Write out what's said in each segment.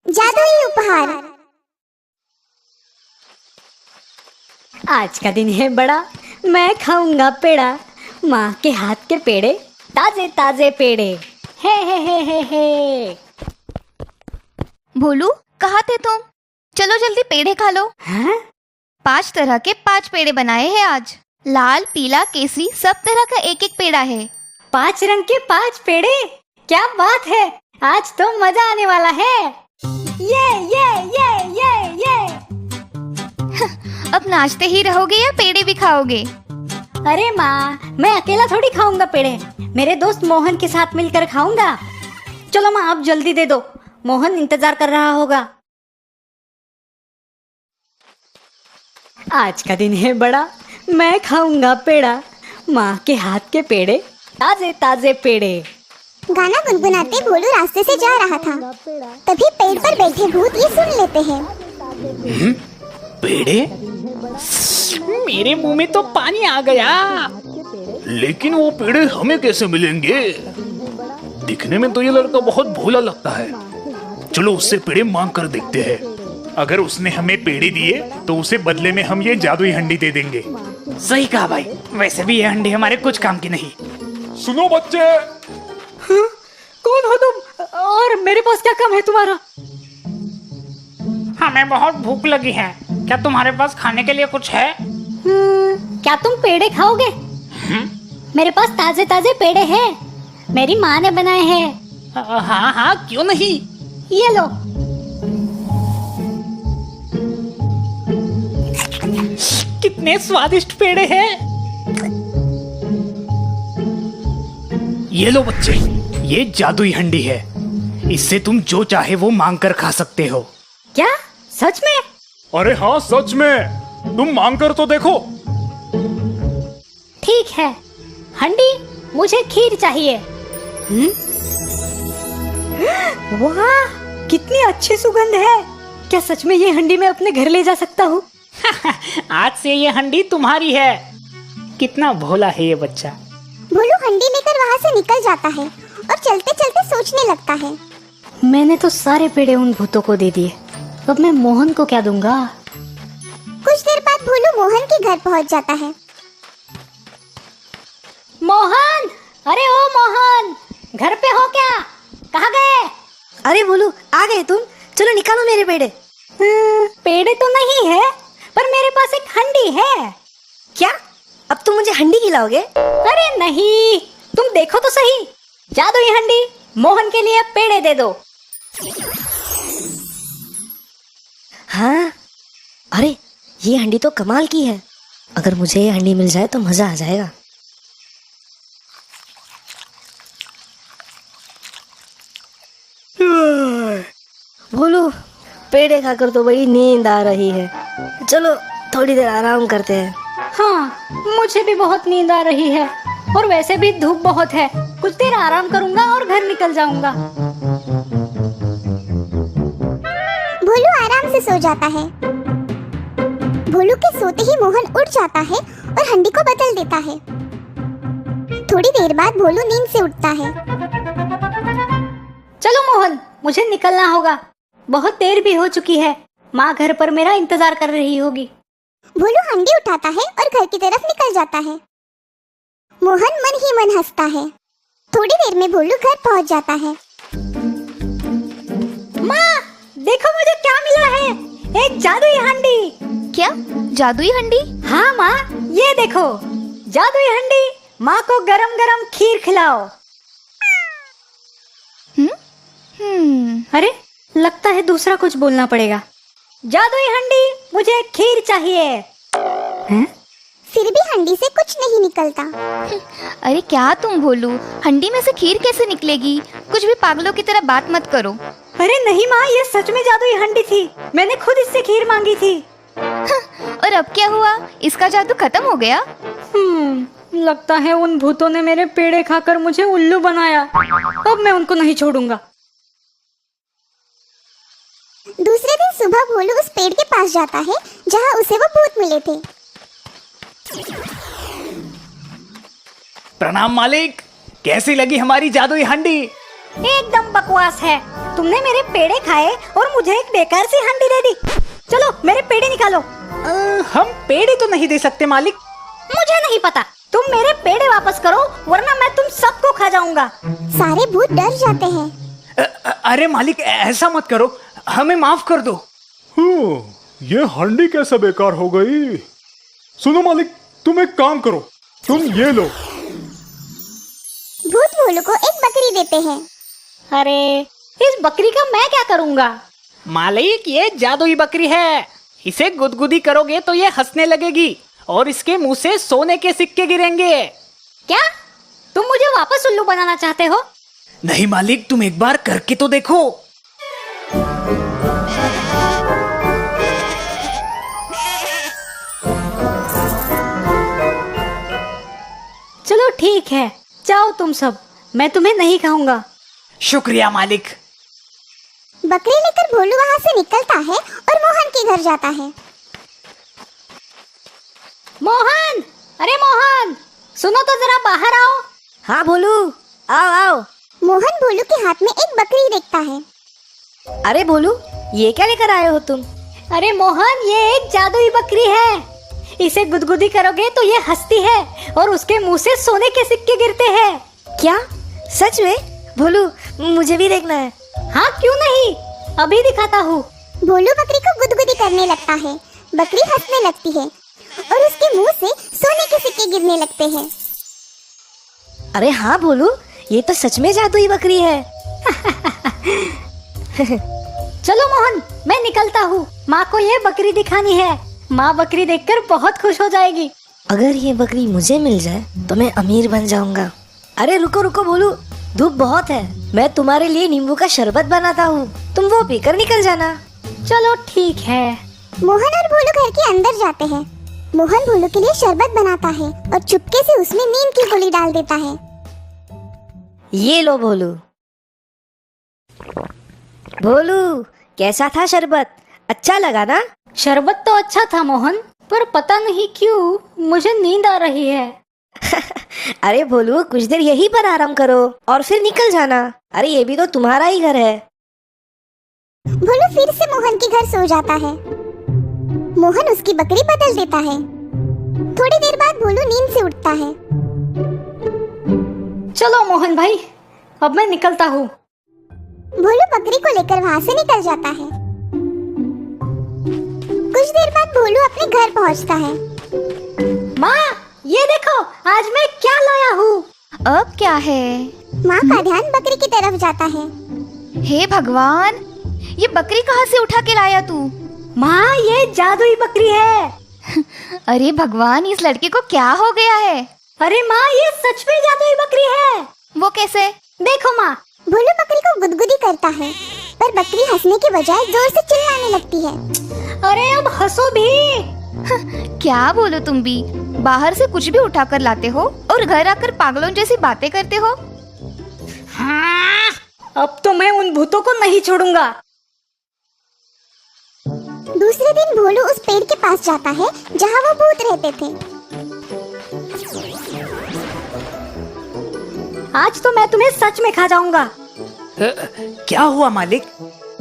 जादुई उपहार। आज का दिन है बड़ा, मैं खाऊंगा पेड़ा, माँ के हाथ के पेड़े, ताजे ताजे पेड़े। हे। भोलू, कहाँ थे तुम? चलो जल्दी पेड़े खा लो। हाँ? 5 तरह के 5 पेड़े बनाए हैं आज। लाल, पीला, केसरी, सब तरह का एक एक पेड़ा है। 5 रंग के 5 पेड़े, क्या बात है। आज तो मजा आने वाला है। ये। अब नाचते ही रहोगे या पेड़े भी खाओगे? अरे माँ, मैं अकेला थोड़ी खाऊंगा पेड़े, मेरे दोस्त मोहन के साथ मिलकर खाऊंगा। चलो माँ, आप जल्दी दे दो, मोहन इंतजार कर रहा होगा। आज का दिन है बड़ा, मैं खाऊंगा पेड़ा, माँ के हाथ के पेड़े, ताजे ताजे पेड़े। गाना गुनगुनाते भोलू रास्ते से जा रहा था, तभी पेड़ पर बैठे भूत ये सुन लेते हैं। पेड़े? मेरे मुंह में तो पानी आ गया। लेकिन वो पेड़े हमें कैसे मिलेंगे? दिखने में तो ये लड़का बहुत भोला लगता है। चलो उससे पेड़े मांग कर देखते हैं। अगर उसने हमें पेड़े दिए तो उसे बदले में हम ये जादुई हंडी दे देंगे। सही कहा भाई, वैसे भी ये हंडी हमारे कुछ काम की नहीं। सुनो बच्चे। हाँ? कौन हो तुम और मेरे पास क्या काम है तुम्हारा? हमें बहुत भूख लगी है, क्या तुम्हारे पास खाने के लिए कुछ है? क्या तुम पेड़े खाओगे? मेरे पास ताजे ताजे पेड़े हैं, मेरी माँ ने बनाए हैं। हाँ, क्यों नहीं। ये लो। कितने स्वादिष्ट पेड़े हैं। ये लो बच्चे, ये जादुई हंडी है। इससे तुम जो चाहे वो मांग कर खा सकते हो। क्या सच में? अरे हाँ, सच में। तुम मांग कर तो देखो। ठीक है, हंडी, मुझे खीर चाहिए। वाह, कितनी अच्छी सुगंध है। क्या सच में ये हंडी मैं अपने घर ले जा सकता हूँ? आज से ये हंडी तुम्हारी है। कितना भोला है ये बच्चा। भोलू हंडी लेकर वहाँ से निकल जाता है और चलते चलते सोचने लगता है। मैंने तो सारे पेड़े उन भूतों को दे दिए, अब मैं मोहन को क्या दूंगा? कुछ देर बाद भोलू मोहन के घर पहुँच जाता है। मोहन, अरे ओ मोहन, घर पे हो क्या? कहाँ गए? अरे भोलू, आ गए तुम। चलो निकालो मेरे पेड़े। पेड़े तो नहीं है, पर मेरे पास एक हंडी है। क्या? अब तुम मुझे हंडी खिलाओगे? अरे नहीं, तुम देखो तो सही। जादुई हंडी, मोहन के लिए पेड़े दे दो। हाँ, अरे ये हंडी तो कमाल की है। अगर मुझे ये हंडी मिल जाए तो मजा आ जाएगा। भोलू, पेड़े खाकर तो बड़ी नींद आ रही है। चलो थोड़ी देर आराम करते हैं। हाँ, मुझे भी बहुत नींद आ रही है, और वैसे भी धूप बहुत है। कुछ देर आराम करूंगा और घर निकल जाऊंगा। भोलू आराम से सो जाता है। भोलू के सोते ही मोहन उठ जाता है और हंडी को बदल देता है। थोड़ी देर बाद भोलू नींद से उठता है। चलो मोहन, मुझे निकलना होगा, बहुत देर भी हो चुकी है। माँ घर पर मेरा इंतजार कर रही होगी। भोलू हंडी उठाता है और घर की तरफ निकल जाता है। मोहन मन ही मन हंसता है। थोड़ी देर में भोलू घर पहुंच जाता है। माँ, देखो मुझे क्या मिला है, एक जादुई हंडी। क्या? जादुई हंडी? हाँ माँ, ये देखो, जादुई हंडी। माँ को गरम गरम खीर खिलाओ। अरे, लगता है दूसरा कुछ बोलना पड़ेगा। जादुई हंडी, मुझे खीर चाहिए। हैं? फिर भी हंडी से कुछ नहीं निकलता। अरे क्या तुम भोलू, हंडी में से खीर कैसे निकलेगी? कुछ भी पागलों की तरह बात मत करो। अरे नहीं माँ, ये सच में जादुई हंडी थी, मैंने खुद इससे खीर मांगी थी। और अब क्या हुआ? इसका जादू खत्म हो गया? लगता है उन भूतों ने मेरे पेड़े खाकर मुझे उल्लू बनाया। अब मैं उनको नहीं छोड़ूंगा। दूसरे दिन सुबह भोलू उस पेड़ के पास जाता है जहाँ उसे वो भूत मिले थे। प्रणाम मालिक, कैसी लगी हमारी जादुई हंडी? एकदम बकवास है। तुमने मेरे पेड़े खाए और मुझे एक बेकार सी हंडी दे दी। चलो मेरे पेड़े निकालो। हम पेड़े तो नहीं दे सकते मालिक। मुझे नहीं पता, तुम मेरे पेड़े वापस करो वरना मैं तुम सबको खा जाऊंगा। सारे भूत डर जाते हैं। अरे मालिक ऐसा मत करो, हमें माफ कर दो। ये हांडी कैसे बेकार हो गई? सुनो मालिक, तुम एक काम करो, तुम ये लो। भूत भोलू को एक बकरी देते हैं। अरे इस बकरी का मैं क्या करूंगा? मालिक ये जादुई बकरी है, इसे गुदगुदी करोगे तो ये हंसने लगेगी और इसके मुंह से सोने के सिक्के गिरेंगे। क्या तुम मुझे वापस उल्लू बनाना चाहते हो? नहीं मालिक, तुम एक बार करके तो देखो। चलो ठीक है, जाओ तुम सब, मैं तुम्हें नहीं खाऊंगा। शुक्रिया मालिक। बकरी लेकर भोलू वहाँ से निकलता है और मोहन के घर जाता है। मोहन, अरे मोहन, सुनो तो जरा बाहर आओ। हाँ भोलू, आओ आओ। मोहन भोलू के हाथ में एक बकरी देखता है। अरे भोलू, ये क्या लेकर आए हो तुम? अरे मोहन, ये एक जादुई बकरी है। इसे गुदगुदी करोगे तो ये हंसती है और उसके मुंह से सोने के सिक्के गिरते हैं। क्या सच में? भोलू मुझे भी देखना है। हाँ क्यों नहीं, अभी दिखाता हूँ। भोलू बकरी को गुदगुदी करने लगता है। बकरी हंसने लगती है और उसके मुंह से सोने के सिक्के गिरने लगते हैं। अरे हाँ भोलू, ये तो सच में जादुई बकरी है। चलो मोहन, मैं निकलता हूँ, माँ को ये बकरी दिखानी है। माँ बकरी देखकर बहुत खुश हो जाएगी। अगर ये बकरी मुझे मिल जाए तो मैं अमीर बन जाऊंगा। अरे रुको रुको भोलू, धूप बहुत है, मैं तुम्हारे लिए नींबू का शरबत बनाता हूँ, तुम वो पीकर निकल जाना। चलो ठीक है। मोहन और भोलू घर के अंदर जाते हैं। मोहन भोलू के लिए शरबत बनाता है और चुपके से उसमें नीम की गोली डाल देता है। ये लो भोलू। भोलू कैसा था शरबत, अच्छा लगा ना? शरबत तो अच्छा था मोहन, पर पता नहीं क्यों मुझे नींद आ रही है। अरे भोलू, कुछ देर यहीं पर आराम करो और फिर निकल जाना। अरे ये भी तो तुम्हारा ही घर है। भोलू फिर से मोहन के घर सो जाता है। मोहन उसकी बकरी बदल देता है। थोड़ी देर बाद भोलू नींद से उठता है। चलो मोहन भाई, अब मैं निकलता हूँ। भोलू बकरी को लेकर वहाँ से निकल जाता है। कुछ देर बाद भोलू अपने घर पहुँचता है। माँ, ये देखो आज मैं क्या लाया हूँ। अब क्या है? माँ का ध्यान बकरी की तरफ जाता है। हे भगवान, ये बकरी कहाँ से उठा के लाया तू? माँ, ये जादुई बकरी है। अरे भगवान, इस लड़के को क्या हो गया है? अरे माँ, ये सच में जादुई बकरी है। वो कैसे? देखो माँ। भोलू बकरी को गुदगुदी करता है, पर बकरी हंसने के बजाय जोर से चिल्लाने लगती है। अरे अब हंसो भी। क्या बोलो तुम भी, बाहर से कुछ भी उठा कर लाते हो और घर आकर पागलों जैसी बातें करते हो। हाँ, अब तो मैं उन भूतों को नहीं छोड़ूंगा। दूसरे दिन भोलू उस पेड़ के पास जाता है जहाँ वो भूत रहते थे। आज तो मैं तुम्हें सच में खा जाऊंगा। क्या हुआ मालिक?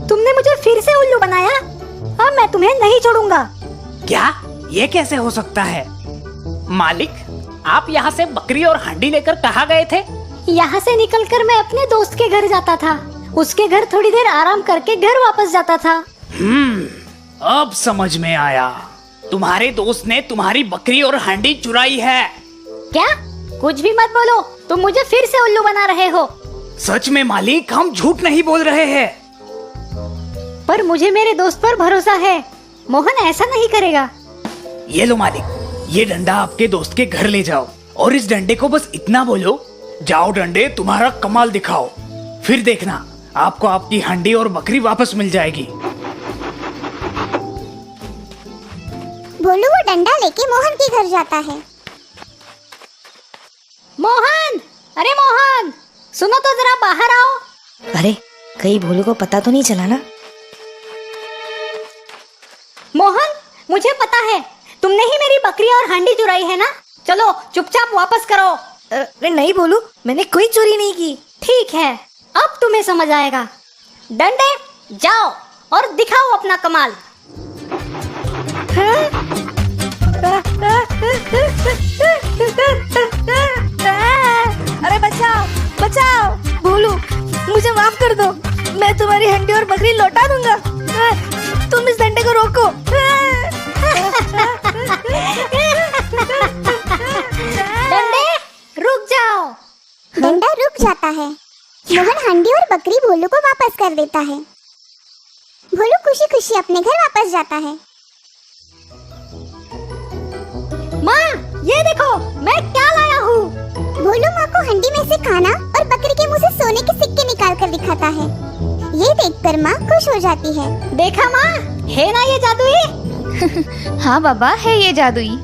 तुमने मुझे फिर से उल्लू बनाया, अब मैं तुम्हें नहीं छोड़ूंगा। क्या? ये कैसे हो सकता है? मालिक, आप यहाँ से बकरी और हांडी लेकर कहाँ गए थे? यहाँ से निकलकर मैं अपने दोस्त के घर जाता था, उसके घर थोड़ी देर आराम करके घर वापस जाता था। अब समझ में आया, तुम्हारे दोस्त ने तुम्हारी बकरी और हांडी चुराई है। क्या? कुछ भी मत बोलो, तुम मुझे फिर से उल्लू बना रहे हो। सच में मालिक, हम झूठ नहीं बोल रहे हैं। पर मुझे मेरे दोस्त पर भरोसा है, मोहन ऐसा नहीं करेगा। ये लो मालिक, ये डंडा आपके दोस्त के घर ले जाओ और इस डंडे को बस इतना बोलो, जाओ डंडे तुम्हारा कमाल दिखाओ, फिर देखना आपको आपकी हांडी और बकरी वापस मिल जाएगी। भोलू वो डंडा लेके मोहन के घर जाता है। मोहन, अरे मोहन, सुनो तो जरा बाहर आओ। अरे कहीं भोलू को पता तो नहीं चला ना? मोहन, मुझे पता है, तुमने ही मेरी बकरी और हांडी चुराई है ना। चलो चुपचाप वापस करो। अरे नहीं भोलू, मैंने कोई चोरी नहीं की। ठीक है, अब तुम्हें समझ आएगा। डंडे जाओ और दिखाओ अपना कमाल। अरे बचाओ बचाओ, भोलू मुझे माफ कर दो, मैं तुम्हारी हंडी और बकरी लौटा दूंगा। तुम इस डंडे को रोको। डंडे रुक जाओ। डंडा रुक जाता है। मोहन हंडी और बकरी भोलू को वापस कर देता है। भोलू खुशी खुशी अपने घर वापस जाता है। माँ ये देखो मैं क्या लाया हूँ। भोलू माँ को हंडी में से खाना और बकरी के मुंह से सोने के सिक्के निकाल कर दिखाता है। ये देखकर माँ खुश हो जाती है। देखा माँ, है ना ये जादुई। हाँ बाबा, है ये जादुई।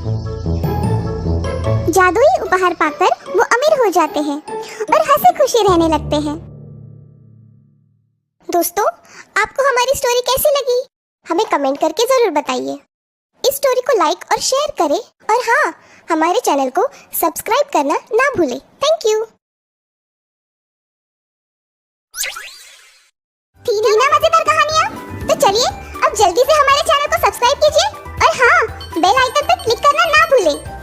जादुई उपहार पाकर वो अमीर हो जाते हैं और हंसी खुशी रहने लगते हैं। दोस्तों, आपको हमारी स्टोरी कैसी लगी? हमें कमेंट करके जरूर बताइए। इस स्टोरी को लाइक और शेयर करें और हाँ, हमारे चैनल को सब्सक्राइब करना ना भूलें। Thank you. थी ना मजेदार कहानियाँ? तो चलिए अब जल्दी से हमारे चैनल को सब्सक्राइब कीजिए और हाँ, बेल आइकन पर क्लिक करना ना भूलें।